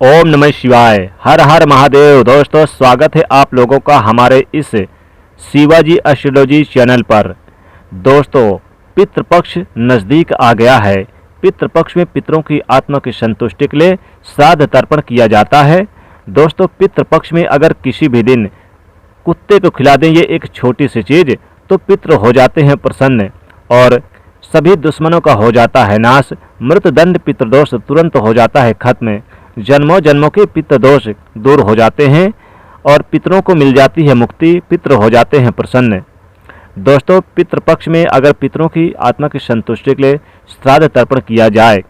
ओम नमः शिवाय। हर हर महादेव। दोस्तों, स्वागत है आप लोगों का हमारे इस शिवाजी एस्ट्रोलॉजी चैनल पर। दोस्तों, पितृपक्ष नज़दीक आ गया है। पितृपक्ष में पितरों की आत्मा की संतुष्टि के लिए श्राद्ध तर्पण किया जाता है। दोस्तों, पितृपक्ष में अगर किसी भी दिन कुत्ते को खिला दें ये एक छोटी सी चीज़, तो पितृ हो जाते हैं प्रसन्न और सभी दुश्मनों का हो जाता है नाश। मृतदंड पितृदोष तुरंत हो जाता है खत्म। जन्मों जन्मों के पितृदोष दूर हो जाते हैं और पितरों को मिल जाती है मुक्ति। पितृ हो जाते हैं प्रसन्न। दोस्तों, पितृपक्ष में अगर पितरों की आत्मा की संतुष्टि के लिए श्राद्ध तर्पण किया जाए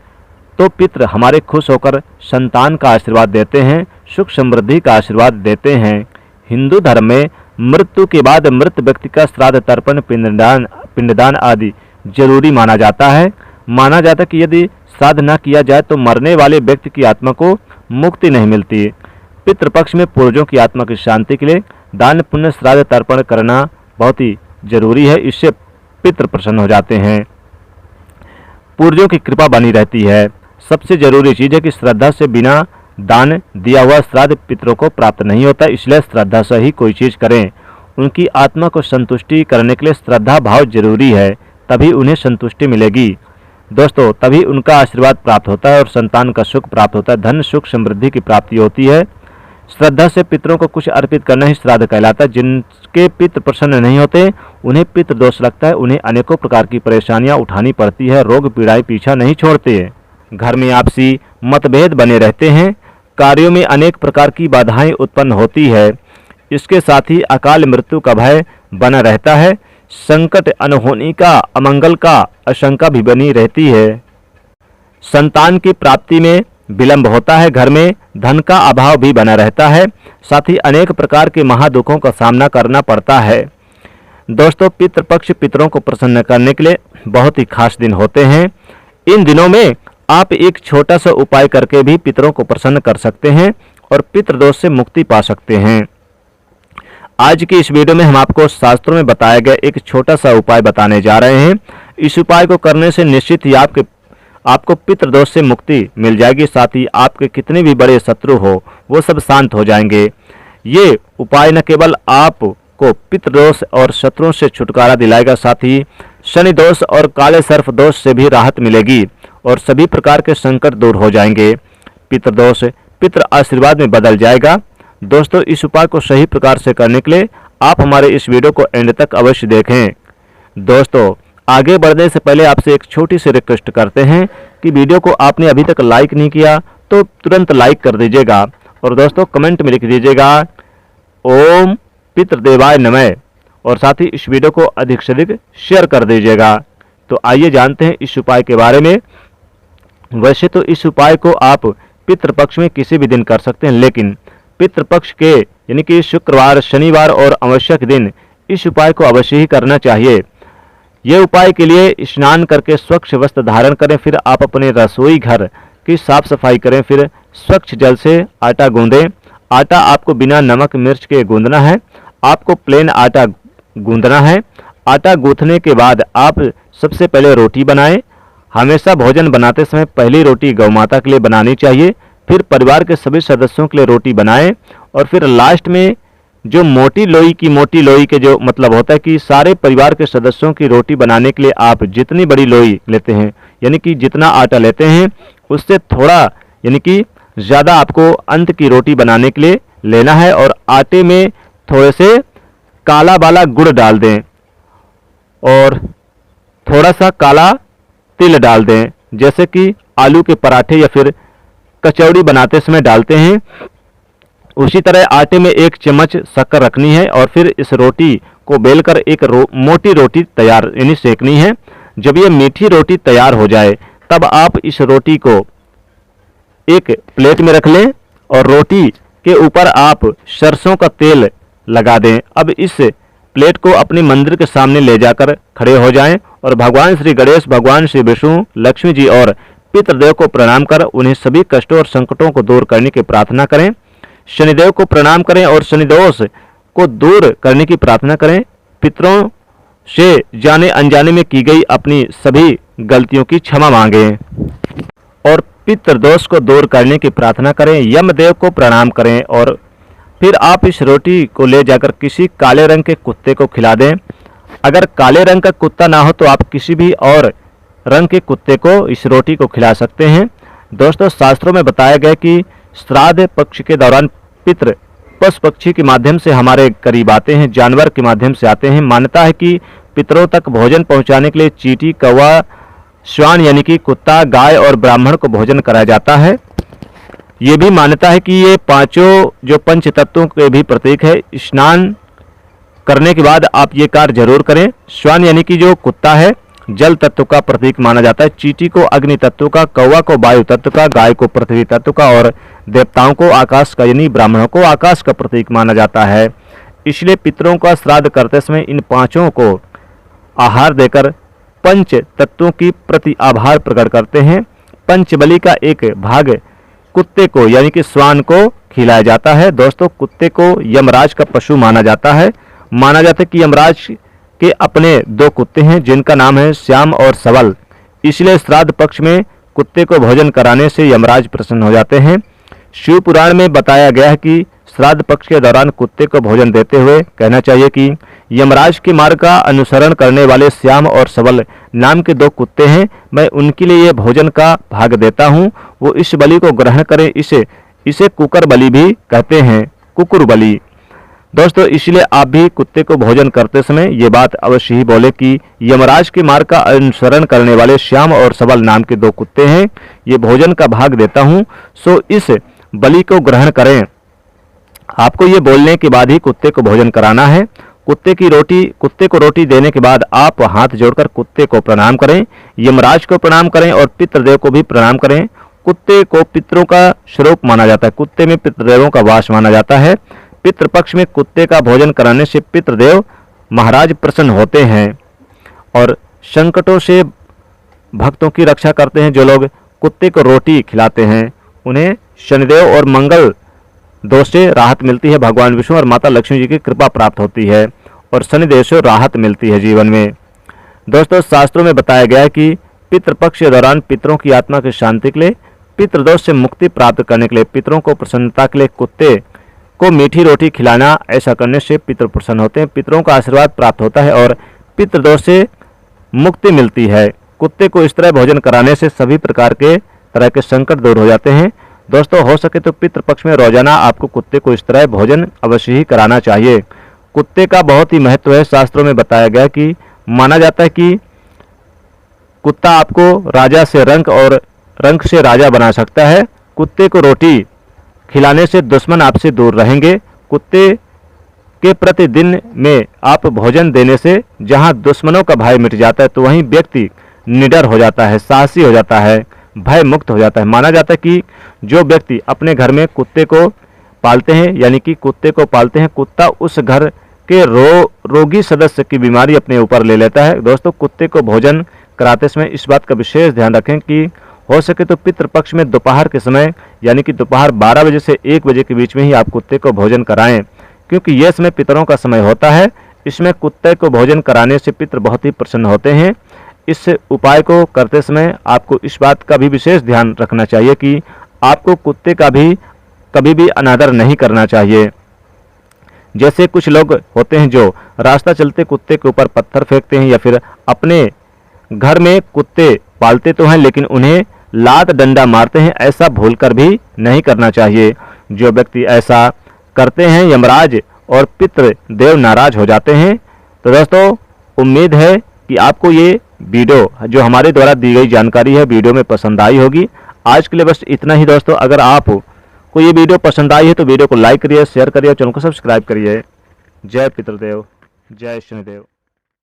तो पितृ हमारे खुश होकर संतान का आशीर्वाद देते हैं, सुख समृद्धि का आशीर्वाद देते हैं। हिंदू धर्म में मृत्यु के बाद मृत व्यक्ति का श्राद्ध तर्पण पिंडदान आदि जरूरी माना जाता है। माना जाता है कि यदि श्राद्ध न किया जाए तो मरने वाले व्यक्ति की आत्मा को मुक्ति नहीं मिलती। पितृपक्ष में पूर्वजों की आत्मा की शांति के लिए दान पुण्य श्राद्ध तर्पण करना बहुत ही जरूरी है। इससे पितृ प्रसन्न हो जाते हैं, पूर्वजों की कृपा बनी रहती है। सबसे जरूरी चीज़ है कि श्रद्धा से बिना दान दिया हुआ श्राद्ध पितरों को प्राप्त नहीं होता, इसलिए श्रद्धा से ही कोई चीज़ करें। उनकी आत्मा को संतुष्टि करने के लिए श्रद्धा भाव जरूरी है, तभी उन्हें संतुष्टि मिलेगी। दोस्तों, तभी उनका आशीर्वाद प्राप्त होता है और संतान का सुख प्राप्त होता है, धन सुख समृद्धि की प्राप्ति होती है। श्रद्धा से पितरों को कुछ अर्पित करना ही श्राद्ध कहलाता है। जिनके पितृ प्रसन्न नहीं होते उन्हें पितृ दोष लगता है, उन्हें अनेकों प्रकार की परेशानियां उठानी पड़ती है, रोग पीड़ाएं पीछा नहीं छोड़ते। घर में आपसी मतभेद बने रहते हैं, कार्यों में अनेक प्रकार की बाधाएं उत्पन्न होती है। इसके साथ ही अकाल मृत्यु का भय बना रहता है। संकट अनहोनी का अमंगल का आशंका भी बनी रहती है। संतान की प्राप्ति में विलंब होता है। घर में धन का अभाव भी बना रहता है। साथ ही अनेक प्रकार के महादुखों का सामना करना पड़ता है। दोस्तों, पितृपक्ष पितरों को प्रसन्न करने के लिए बहुत ही खास दिन होते हैं। इन दिनों में आप एक छोटा सा उपाय करके भी पितरों को प्रसन्न कर सकते हैं और पितृदोष से मुक्ति पा सकते हैं। आज की इस वीडियो में हम आपको शास्त्रों में बताया गया एक छोटा सा उपाय बताने जा रहे हैं। इस उपाय को करने से निश्चित ही आपको पितृदोष से मुक्ति मिल जाएगी। साथ ही आपके कितने भी बड़े शत्रु हो वो सब शांत हो जाएंगे। ये उपाय न केवल आपको पितृदोष और शत्रुओं से छुटकारा दिलाएगा, साथ ही शनि दोष और काले सर्प दोष से भी राहत मिलेगी और सभी प्रकार के संकट दूर हो जाएंगे। पितृदोष पितृ आशीर्वाद में बदल जाएगा। दोस्तों, इस उपाय को सही प्रकार से करने के लिए आप हमारे इस वीडियो को एंड तक अवश्य देखें। दोस्तों, आगे बढ़ने से पहले आपसे एक छोटी सी रिक्वेस्ट करते हैं कि वीडियो को आपने अभी तक लाइक नहीं किया तो तुरंत लाइक कर दीजिएगा और दोस्तों कमेंट में लिख दीजिएगा ओम पितृदेवाय नमः और साथ ही इस वीडियो को अधिक से अधिक शेयर कर दीजिएगा। तो आइए जानते हैं इस उपाय के बारे में। वैसे तो इस उपाय को आप पितृपक्ष में किसी भी दिन कर सकते हैं, लेकिन पितृपक्ष के यानी कि शुक्रवार, शनिवार और अमावस्या के दिन इस उपाय को अवश्य ही करना चाहिए। ये उपाय के लिए स्नान करके स्वच्छ वस्त्र धारण करें, फिर आप अपने रसोई घर की साफ सफाई करें, फिर स्वच्छ जल से आटा गूंदें। आटा आपको बिना नमक मिर्च के गूंदना है, आपको प्लेन आटा गूंदना है। आटा गूंथने के बाद आप सबसे पहले रोटी बनाएं। हमेशा भोजन बनाते समय पहली रोटी गौ माता के लिए बनानी चाहिए, फिर परिवार के सभी सदस्यों के लिए रोटी बनाएं और फिर लास्ट में जो मोटी लोई के जो मतलब होता है कि सारे परिवार के सदस्यों की रोटी बनाने के लिए आप जितनी बड़ी लोई लेते हैं यानी कि जितना आटा लेते हैं उससे थोड़ा यानी कि ज़्यादा आपको अंत की रोटी बनाने के लिए लेना है और आटे में थोड़े से काला वाला गुड़ डाल दें और थोड़ा सा काला तिल डाल दें, जैसे कि आलू के पराठे या फिर कचौड़ी बनाते समय डालते हैं। उसी तरह आटे में एक चम्मच शक्कर रखनी है और फिर इस रोटी को बेलकर एक मोटी रोटी तैयार यानी सेकनी है। जब ये मीठी रोटी तैयार हो जाए तब आप इस रोटी को एक प्लेट में रख लें और रोटी के ऊपर आप सरसों का तेल लगा दें। अब इस प्लेट को अपने मंदिर के सामने ले जाकर खड़े हो जाएं और भगवान श्री गणेश, भगवान श्री विष्णु, लक्ष्मी जी और पितृदेव को प्रणाम कर उन्हें सभी कष्टों और संकटों को दूर करने की प्रार्थना करें। शनिदेव को प्रणाम करें और शनिदोष को दूर करने की प्रार्थना करें। पितरों से जाने अनजाने में की गई अपनी सभी गलतियों की क्षमा मांगें और पितृदोष को दूर करने की प्रार्थना करें, यमदेव को प्रणाम करें और फिर आप इस रोटी को ले जाकर किसी काले रंग के कुत्ते को खिला दें। अगर काले रंग का कुत्ता ना हो तो आप किसी भी और रंग के कुत्ते को इस रोटी को खिला सकते हैं। दोस्तों, शास्त्रों में बताया गया कि श्राद्ध पक्ष के दौरान पितृ पशु पक्षी के माध्यम से हमारे करीब आते हैं, जानवर के माध्यम से आते हैं। मान्यता है कि पितरों तक भोजन पहुंचाने के लिए चींटी, कौवा, श्वान यानी कि कुत्ता, गाय और ब्राह्मण को भोजन कराया जाता है। ये भी मान्यता है कि ये पांचों जो पंच तत्वों के भी प्रतीक है। स्नान करने के बाद आप ये कार्य जरूर करें। श्वान यानी कि जो कुत्ता है जल तत्व का प्रतीक माना जाता है, चींटी को अग्नि तत्व का, कौवा को वायु तत्व का, गाय को पृथ्वी तत्व का और देवताओं को आकाश का यानी ब्राह्मणों को आकाश का प्रतीक माना जाता है। इसलिए पितरों का श्राद्ध करते समय इन पांचों को आहार देकर पंच तत्वों की प्रति आभार प्रकट करते हैं। पंचबली का एक भाग कुत्ते को यानी कि श्वान को खिलाया जाता है। दोस्तों, कुत्ते को यमराज का पशु माना जाता है। माना जाता है कि यमराज के अपने दो कुत्ते हैं जिनका नाम है श्याम और सबल। इसलिए श्राद्ध पक्ष में कुत्ते को भोजन कराने से यमराज प्रसन्न हो जाते हैं। शिव पुराण में बताया गया है कि श्राद्ध पक्ष के दौरान कुत्ते को भोजन देते हुए कहना चाहिए कि यमराज के मार्ग का अनुसरण करने वाले श्याम और सबल नाम के दो कुत्ते हैं, मैं उनके लिए ये भोजन का भाग देता हूँ, वो इस बलि को ग्रहण करें। इसे कुकर बलि भी कहते हैं, कुकुर बलि। दोस्तों, इसलिए आप भी कुत्ते को भोजन करते समय ये बात अवश्य ही बोले कि यमराज के मार्ग का अनुसरण करने वाले श्याम और सबल नाम के दो कुत्ते हैं, ये भोजन का भाग देता हूँ, सो इस बलि को ग्रहण करें। आपको ये बोलने के बाद ही कुत्ते को भोजन कराना है। कुत्ते को रोटी देने के बाद आप हाथ जोड़कर कुत्ते को प्रणाम करें, यमराज को प्रणाम करें और पितृदेव को भी प्रणाम करें। कुत्ते को पितरों का स्वरूप माना जाता है, कुत्ते में पितृदेवों का वास माना जाता है। पितृपक्ष में कुत्ते का भोजन कराने से पितृदेव महाराज प्रसन्न होते हैं और संकटों से भक्तों की रक्षा करते हैं। जो लोग कुत्ते को रोटी खिलाते हैं उन्हें शनिदेव और मंगल दोष से राहत मिलती है, भगवान विष्णु और माता लक्ष्मी जी की कृपा प्राप्त होती है और शनिदेव से राहत मिलती है जीवन में। दोस्तों, शास्त्रों में बताया गया है कि पितृपक्ष के दौरान पितरों की आत्मा की शांति के लिए, पितृदोष से मुक्ति प्राप्त करने के लिए, पितरों को प्रसन्नता के लिए कुत्ते को मीठी रोटी खिलाना, ऐसा करने से पितृ प्रसन्न होते हैं, पितरों का आशीर्वाद प्राप्त होता है और पितृदोष से मुक्ति मिलती है। कुत्ते को इस तरह भोजन कराने से सभी प्रकार के संकट दूर हो जाते हैं। दोस्तों, हो सके तो पितृपक्ष में रोजाना आपको कुत्ते को इस तरह भोजन अवश्य ही कराना चाहिए। कुत्ते का बहुत ही महत्व है। शास्त्रों में बताया गया कि माना जाता है कि कुत्ता आपको राजा से रंक और रंक से राजा बना सकता है। कुत्ते को रोटी खिलाने से दुश्मन आपसे दूर रहेंगे। कुत्ते के प्रतिदिन में आप भोजन देने से जहां दुश्मनों का भय मिट जाता है तो वहीं व्यक्ति निडर हो जाता है, साहसी हो जाता है, भय मुक्त हो जाता है। माना जाता है कि जो व्यक्ति अपने घर में कुत्ते को पालते हैं यानी कि कुत्ते को पालते हैं, कुत्ता उस घर के रोगी सदस्य की बीमारी अपने ऊपर ले लेता है। दोस्तों, कुत्ते को भोजन कराते समय इस बात का विशेष ध्यान रखें कि हो सके तो पितृपक्ष में दोपहर के समय यानी कि दोपहर 12 बजे से 1 बजे के बीच में ही आप कुत्ते को भोजन कराएं, क्योंकि यह समय पितरों का समय होता है। इसमें कुत्ते को भोजन कराने से पितृ बहुत ही प्रसन्न होते हैं। इस उपाय को करते समय आपको इस बात का भी विशेष ध्यान रखना चाहिए कि आपको कुत्ते का भी कभी भी अनादर नहीं करना चाहिए। जैसे कुछ लोग होते हैं जो रास्ता चलते कुत्ते के ऊपर पत्थर फेंकते हैं या फिर अपने घर में कुत्ते पालते तो हैं लेकिन उन्हें लात डंडा मारते हैं, ऐसा भूलकर भी नहीं करना चाहिए। जो व्यक्ति ऐसा करते हैं यमराज और पितृदेव नाराज हो जाते हैं। तो दोस्तों, उम्मीद है कि आपको ये वीडियो जो हमारे द्वारा दी गई जानकारी है वीडियो में पसंद आई होगी। आज के लिए बस इतना ही दोस्तों। अगर आपको ये वीडियो पसंद आई है तो वीडियो को लाइक करिए, शेयर करिए और चैनल को सब्सक्राइब करिए। जय पितृदेव, जय शनिदेव।